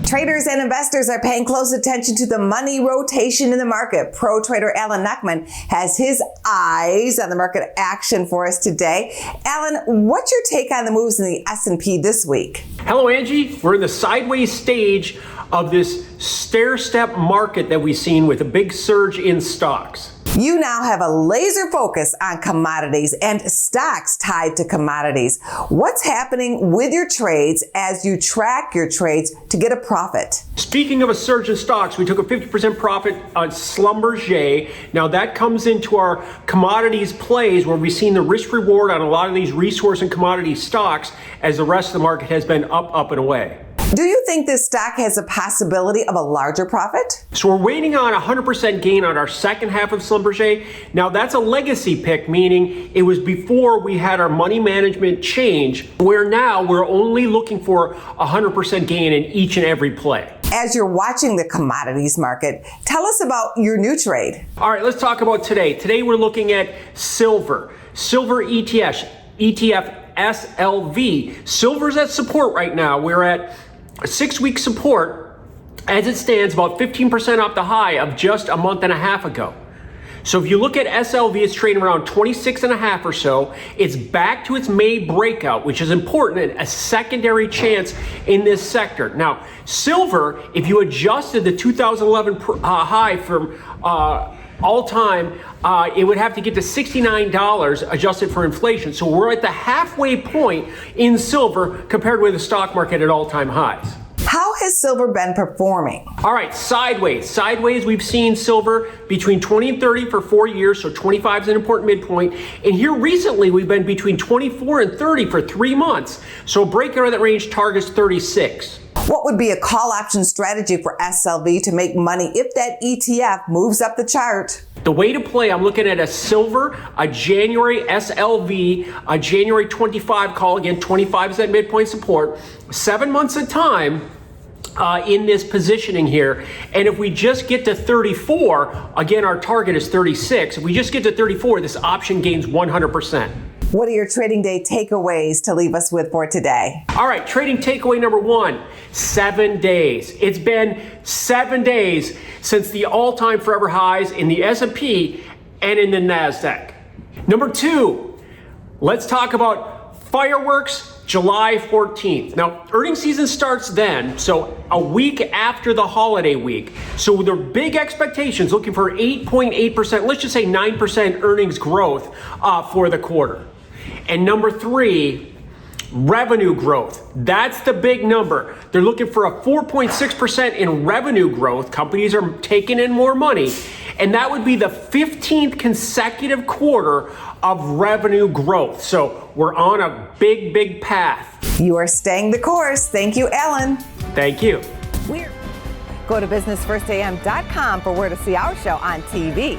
Traders and investors are paying close attention to the money rotation in the market. Pro trader Alan Knuckman has his eyes on the market action for us today. Alan, what's your take on the moves in the S&P this week? Hello, Angie. We're in the sideways stage of this stair-step market that we've seen with a big surge in stocks. You now have a laser focus on commodities and stocks tied to commodities. What's happening with your trades as you track your trades to get a profit? Speaking of a surge in stocks, we took a 50% profit on Schlumberger. Now that comes into our commodities plays where we've seen the risk reward on a lot of these resource and commodity stocks as the rest of the market has been up and away. Do you think this stock has a possibility of a larger profit? So we're waiting on 100% gain on our second half of Schlumberger. Now that's a legacy pick, meaning it was before we had our money management change, where now we're only looking for 100% gain in each and every play. As you're watching the commodities market, tell us about your new trade. All right, let's talk about today. Today we're looking at silver. Silver ETF SLV. Silver's at support right now. We're at a 6-week support as it stands, about 15% off the high of just a month and a half ago. So if you look at SLV, it's trading around 26.5 or so. It's back to its May breakout, which is important and a secondary chance in this sector. Now, silver, if you adjusted the 2011 high from all time, it would have to get to $69 adjusted for inflation. So we're at the halfway point in silver compared with the stock market at all-time highs. How has silver been performing? All right, sideways. Sideways, we've seen silver between 20 and 30 for 4 years, so 25 is an important midpoint. And here recently, we've been between 24 and 30 for 3 months. So breaking out of that range targets 36. What would be a call option strategy for SLV to make money if that ETF moves up the chart? The way to play, I'm looking at a silver, a January SLV, a January 25 call. Again, 25 is that midpoint support. 7 months at a time in this positioning here. And if we just get to 34, again, our target is 36. If we just get to 34, this option gains 100%. What are your trading day takeaways to leave us with for today? All right, trading takeaway number 1, 7 days. It's been 7 days since the all-time forever highs in the S&P and in the NASDAQ. Number 2, let's talk about fireworks July 14th. Now, earnings season starts then, so a week after the holiday week. So the big expectations, looking for 8.8%, let's just say 9% earnings growth for the quarter. And number 3, revenue growth. That's the big number. They're looking for a 4.6% in revenue growth. Companies are taking in more money. And that would be the 15th consecutive quarter of revenue growth. So we're on a big path. You are staying the course. Thank you, Alan. Thank you. Go to businessfirstam.com for where to see our show on TV.